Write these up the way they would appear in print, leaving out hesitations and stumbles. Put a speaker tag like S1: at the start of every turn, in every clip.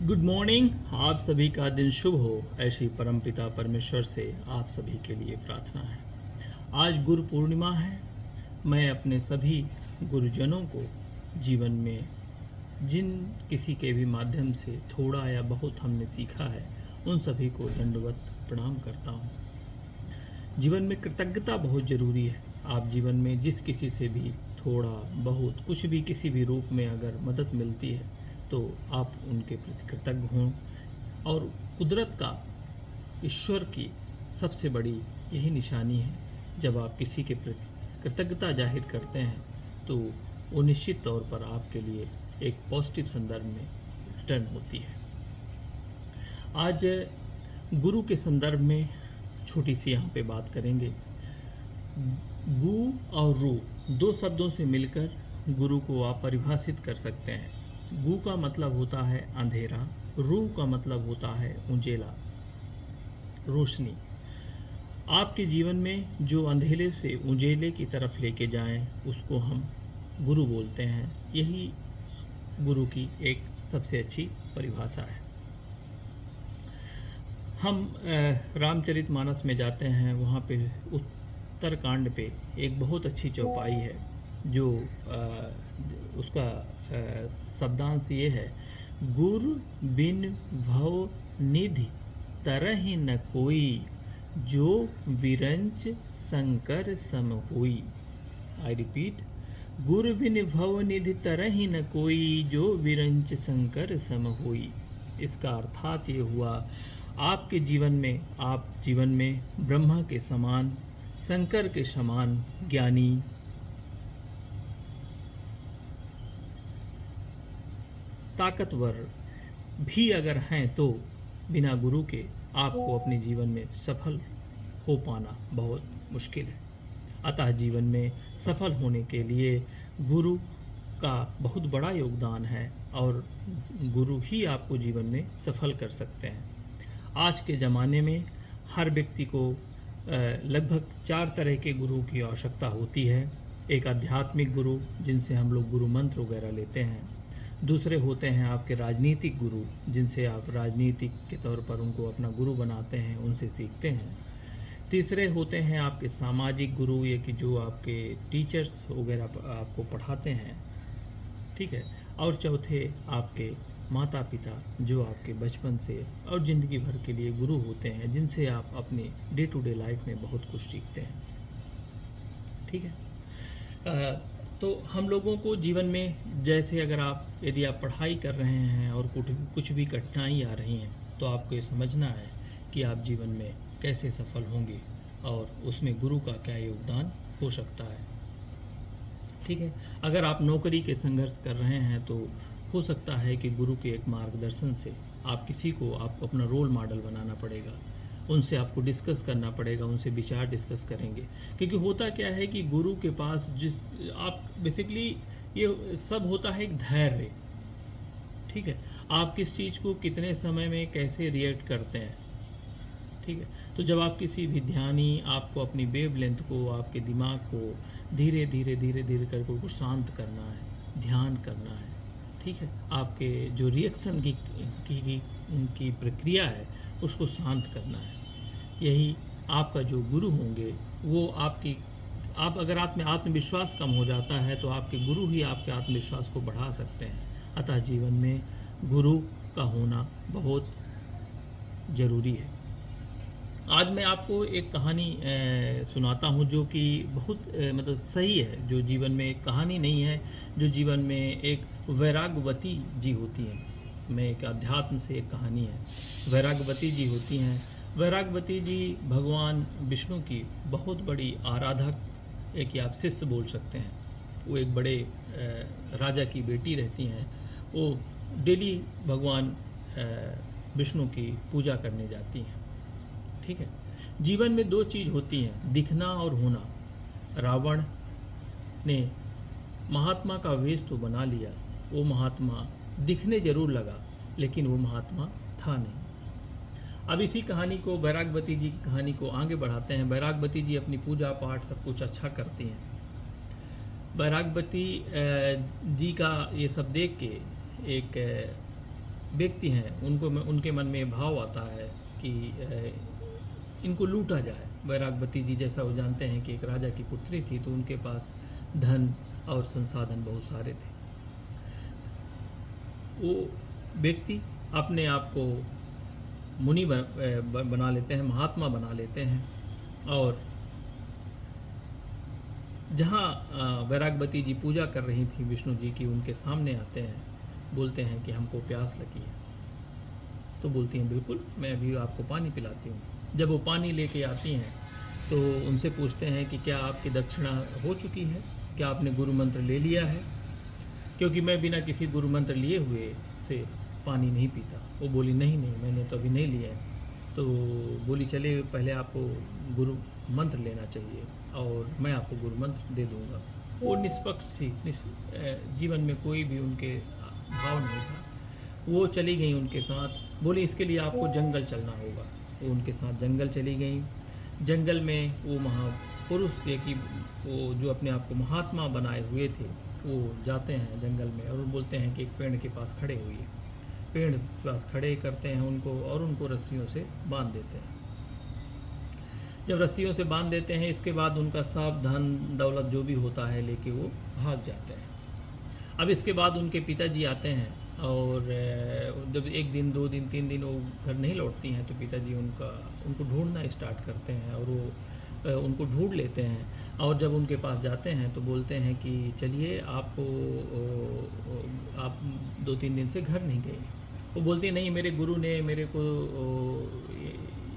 S1: Good morning. आप सभी का दिन शुभ हो, ऐसी परमपिता परमेश्वर से आप सभी के लिए प्रार्थना है। आज गुरु पूर्णिमा है। मैं अपने सभी गुरुजनों को जीवन में जिन किसी के भी माध्यम से थोड़ा या बहुत हमने सीखा है, उन सभी को दंडवत प्रणाम करता हूँ। जीवन में कृतज्ञता बहुत ज़रूरी है। आप जीवन में जिस किसी से भी थोड़ा बहुत कुछ भी किसी भी रूप में अगर मदद मिलती है तो आप उनके प्रति कृतज्ञ हों। और कुदरत का, ईश्वर की सबसे बड़ी यही निशानी है, जब आप किसी के प्रति कृतज्ञता जाहिर करते हैं तो वो निश्चित तौर पर आपके लिए एक पॉजिटिव संदर्भ में रिटर्न होती है। आज गुरु के संदर्भ में छोटी सी यहाँ पे बात करेंगे। गु और रू दो शब्दों से मिलकर गुरु को आप परिभाषित कर सकते हैं। गु का मतलब होता है अंधेरा, रू का मतलब होता है उजेला, रोशनी। आपके जीवन में जो अंधेरे से उजेले की तरफ लेके जाएं, उसको हम गुरु बोलते हैं। यही गुरु की एक सबसे अच्छी परिभाषा है। हम रामचरितमानस में जाते हैं, वहाँ पे उत्तरकांड पे एक बहुत अच्छी चौपाई है जो उसका शब्दांश ये है, गुर बिन भव निधि तरहि न कोई, जो विरंच शंकर सम होई। आई रिपीट, गुर बिन भव निधि तरहि न कोई, जो विरंच शंकर सम होई। इसका अर्थात ये हुआ, आपके जीवन में, आप जीवन में ब्रह्मा के समान, शंकर के समान ज्ञानी, ताकतवर भी अगर हैं तो बिना गुरु के आपको अपने जीवन में सफल हो पाना बहुत मुश्किल है। अतः जीवन में सफल होने के लिए गुरु का बहुत बड़ा योगदान है और गुरु ही आपको जीवन में सफल कर सकते हैं। आज के ज़माने में हर व्यक्ति को लगभग 4 तरह के गुरु की आवश्यकता होती है। एक आध्यात्मिक गुरु, जिनसे हम लोग गुरु मंत्र वगैरह लेते हैं। दूसरे होते हैं आपके राजनीतिक गुरु, जिनसे आप राजनीतिक के तौर पर उनको अपना गुरु बनाते हैं, उनसे सीखते हैं। तीसरे होते हैं आपके सामाजिक गुरु, ये कि जो आपके टीचर्स वगैरह आपको पढ़ाते हैं, ठीक है। और चौथे आपके माता पिता, जो आपके बचपन से और ज़िंदगी भर के लिए गुरु होते हैं, जिनसे आप अपने डे टू डे लाइफ में बहुत कुछ सीखते हैं, ठीक है। तो हम लोगों को जीवन में, जैसे अगर आप यदि आप पढ़ाई कर रहे हैं और कुछ भी कठिनाई आ रही हैं, तो आपको ये समझना है कि आप जीवन में कैसे सफल होंगे और उसमें गुरु का क्या योगदान हो सकता है, ठीक है। अगर आप नौकरी के संघर्ष कर रहे हैं तो हो सकता है कि गुरु के एक मार्गदर्शन से आप किसी को, आपको अपना रोल मॉडल बनाना पड़ेगा, उनसे आपको डिस्कस करना पड़ेगा, उनसे विचार डिस्कस करेंगे। क्योंकि होता क्या है कि गुरु के पास जिस आप बेसिकली ये सब होता है एक धैर्य, ठीक है। आप किस चीज़ को कितने समय में कैसे रिएक्ट करते हैं, ठीक है। तो जब आप किसी भी ध्यानी, आपको अपनी वेव लेंथ को, आपके दिमाग को धीरे धीरे धीरे धीरे करके उसको शांत करना है, ध्यान करना है, ठीक है। आपके जो रिएक्शन की प्रक्रिया है उसको शांत करना है। यही आपका जो गुरु होंगे वो आप अगर आत्मविश्वास कम हो जाता है तो आपके गुरु ही आपके आत्मविश्वास को बढ़ा सकते हैं। अतः जीवन में गुरु का होना बहुत ज़रूरी है। आज मैं आपको एक कहानी सुनाता हूँ जो कि बहुत मतलब सही है, जो जीवन में एक कहानी नहीं है, जो जीवन में एक वैराग्यवती जी होती हैं। मैं एक अध्यात्म से एक कहानी है। वैराग्यवती जी होती हैं। वैराग्यवती जी भगवान विष्णु की बहुत बड़ी आराधक, एक आप शिष्य बोल सकते हैं। वो एक बड़े राजा की बेटी रहती हैं। वो डेली भगवान विष्णु की पूजा करने जाती हैं, ठीक है। जीवन में 2 चीज़ होती हैं, दिखना और होना। रावण ने महात्मा का वेश तो बना लिया, वो महात्मा दिखने जरूर लगा लेकिन वो महात्मा था नहीं। अब इसी कहानी को, वैराग्यवती जी की कहानी को आगे बढ़ाते हैं। वैराग्यवती जी अपनी पूजा पाठ सब कुछ अच्छा करती हैं। वैराग्यवती जी का ये सब देख के एक व्यक्ति हैं उनके मन में भाव आता है कि इनको लूटा जाए। वैरागवती जी जैसा वो जानते हैं कि एक राजा की पुत्री थी, तो उनके पास धन और संसाधन बहुत सारे थे। वो व्यक्ति अपने आप को मुनि बना लेते हैं, महात्मा बना लेते हैं, और जहाँ वैरागवती जी पूजा कर रही थी विष्णु जी की, उनके सामने आते हैं, बोलते हैं कि हमको प्यास लगी है। तो बोलती हैं बिल्कुल, मैं अभी आपको पानी पिलाती हूँ। जब वो पानी लेके आती हैं तो उनसे पूछते हैं कि क्या आपकी दक्षिणा हो चुकी है, क्या आपने गुरु मंत्र ले लिया है, क्योंकि मैं बिना किसी गुरु मंत्र लिए हुए से पानी नहीं पीता। वो बोली नहीं मैंने तो अभी नहीं लिया है। तो बोली चले पहले आपको गुरु मंत्र लेना चाहिए और मैं आपको गुरु मंत्र दे दूंगा। वो निष्पक्ष सी जीवन में कोई भी उनके भाव नहीं था। वो चली गई उनके साथ, बोली इसके लिए आपको जंगल चलना होगा। वो उनके साथ जंगल चली गई। जंगल में वो महापुरुष ये कि वो जो अपने आप को महात्मा बनाए हुए थे, वो जाते हैं जंगल में और बोलते हैं कि एक पेड़ के पास खड़े हुए। पेड़ के पास खड़े करते हैं उनको और उनको रस्सियों से बांध देते हैं। जब रस्सियों से बांध देते हैं, इसके बाद उनका सब धन दौलत जो भी होता है लेके वो भाग जाते हैं। अब इसके बाद उनके पिताजी आते हैं और जब एक दिन, 2 दिन, 3 दिन वो घर नहीं लौटती हैं, तो पिताजी उनको ढूंढना स्टार्ट करते हैं और वो उनको ढूंढ लेते हैं। और जब उनके पास जाते हैं तो बोलते हैं कि चलिए आप 2-3 दिन से घर नहीं गए। वो बोलती नहीं, मेरे गुरु ने मेरे को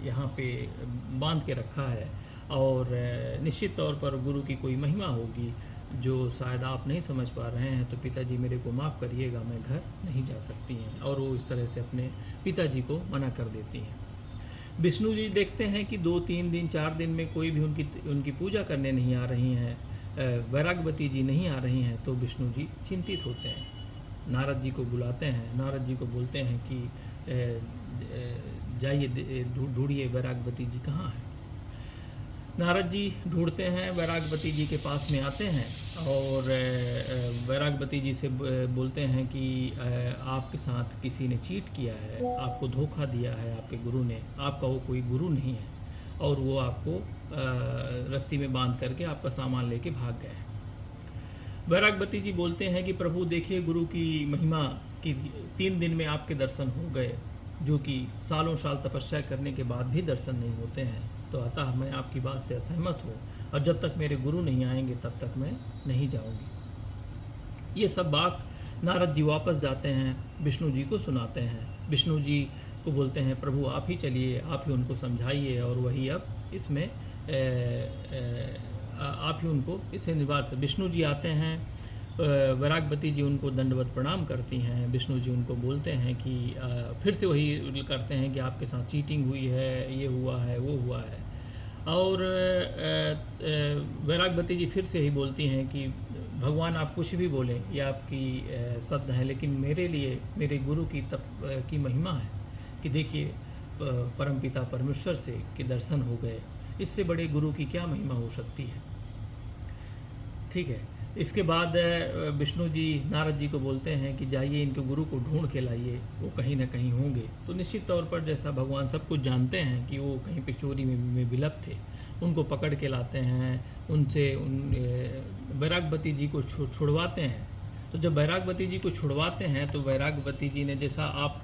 S1: यहाँ पे बांध के रखा है और निश्चित तौर पर गुरु की कोई महिमा होगी जो शायद आप नहीं समझ पा रहे हैं, तो पिताजी मेरे को माफ़ करिएगा, मैं घर नहीं जा सकती हैं। और वो इस तरह से अपने पिताजी को मना कर देती हैं। विष्णु जी देखते हैं कि 2-3 दिन, 4 दिन में कोई भी उनकी पूजा करने नहीं आ रही हैं, वैरागवती जी नहीं आ रही हैं, तो विष्णु जी चिंतित होते हैं। नारद जी को बुलाते हैं, नारद जी को बोलते हैं कि जाइए ढूंढिए वैरागवती जी कहाँ है। नारद जी ढूंढते हैं, वैरागवती जी के पास में आते हैं और वैरागवती जी से बोलते हैं कि आपके साथ किसी ने चीट किया है, आपको धोखा दिया है आपके गुरु ने, आपका वो कोई गुरु नहीं है और वो आपको रस्सी में बांध करके आपका सामान लेके भाग गए हैं। वैरागवती जी बोलते हैं कि प्रभु देखिए, गुरु की महिमा कि 3 दिन में आपके दर्शन हो गए, जो कि सालों साल तपस्या करने के बाद भी दर्शन नहीं होते हैं, तो अतः मैं आपकी बात से असहमत हूँ और जब तक मेरे गुरु नहीं आएंगे तब तक मैं नहीं जाऊँगी। ये सब बात नारद जी वापस जाते हैं, विष्णु जी को सुनाते हैं। विष्णु जी को बोलते हैं प्रभु आप ही चलिए, आप ही उनको समझाइए और वही अब इसमें आप ही उनको इससे निवार। विष्णु जी आते हैं, वैरागवती जी उनको दंडवत प्रणाम करती हैं। विष्णु जी उनको बोलते हैं कि फिर से वही करते हैं कि आपके साथ चीटिंग हुई है, ये हुआ है, वो हुआ है। और वैरागवती जी फिर से ही बोलती हैं कि भगवान आप कुछ भी बोलें, ये आपकी शब्द हैं, लेकिन मेरे लिए मेरे गुरु की की महिमा है कि देखिए परमपिता परमेश्वर से कि दर्शन हो गए, इससे बड़े गुरु की क्या महिमा हो सकती है। ठीक है। इसके बाद विष्णु जी नारद जी को बोलते हैं कि जाइए इनके गुरु को ढूंढ के लाइए, वो कहीं ना कहीं होंगे। तो निश्चित तौर पर जैसा भगवान सब कुछ जानते हैं कि वो कहीं पे चोरी में विलुप्त थे, उनको पकड़ के लाते हैं, उनसे वैरागवती जी को छुड़वाते हैं। तो जब वैरागवती जी को छुड़वाते हैं तो वैरागवती जी ने, जैसा आप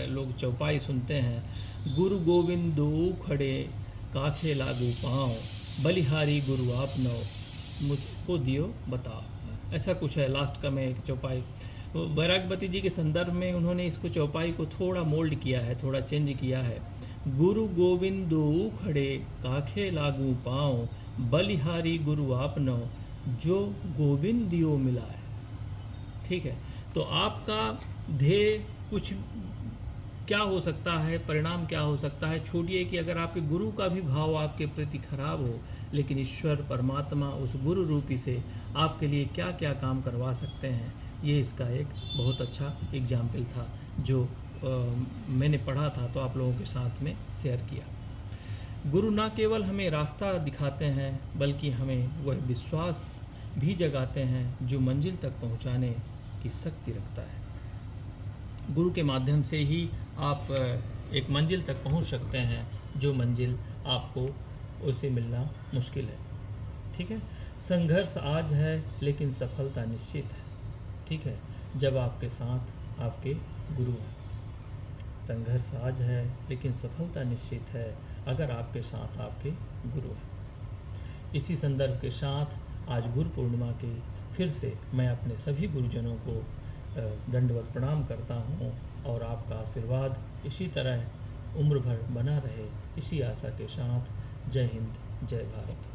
S1: लोग चौपाई सुनते हैं, गुरु गोविंद दो खड़े काखे लागू पाँव, बलिहारी गुरु आप नौ मुझको दियो बताओ, ऐसा कुछ है लास्ट का। मैं एक चौपाई वैरागवती जी के संदर्भ में उन्होंने इसको चौपाई को थोड़ा मोल्ड किया है, थोड़ा चेंज किया है। गुरु गोविंद दो खड़े काखे लागू पाँव, बलिहारी गुरु आप नौ जो गोविंद दियो मिलाए। ठीक है। तो आपका ध्येय कुछ क्या हो सकता है, परिणाम क्या हो सकता है, छोड़िए कि अगर आपके गुरु का भी भाव आपके प्रति खराब हो, लेकिन ईश्वर परमात्मा उस गुरु रूपी से आपके लिए क्या क्या काम करवा सकते हैं, ये इसका एक बहुत अच्छा एग्जाम्पल था जो मैंने पढ़ा था, तो आप लोगों के साथ में शेयर किया। गुरु ना केवल हमें रास्ता दिखाते हैं, बल्कि हमें वह विश्वास भी जगाते हैं जो मंजिल तक पहुंचाने की शक्ति रखता है। गुरु के माध्यम से ही आप एक मंजिल तक पहुंच सकते हैं, जो मंजिल आपको उससे मिलना मुश्किल है। ठीक है, संघर्ष आज है लेकिन सफलता निश्चित है। ठीक है, जब आपके साथ आपके गुरु हैं। संघर्ष आज है लेकिन सफलता निश्चित है अगर आपके साथ आपके गुरु हैं। इसी संदर्भ के साथ आज गुरु पूर्णिमा के फिर से मैं अपने सभी गुरुजनों को दंडवत प्रणाम करता हूँ, और आपका आशीर्वाद इसी तरह उम्र भर बना रहे, इसी आशा के साथ। जय हिंद, जय भारत।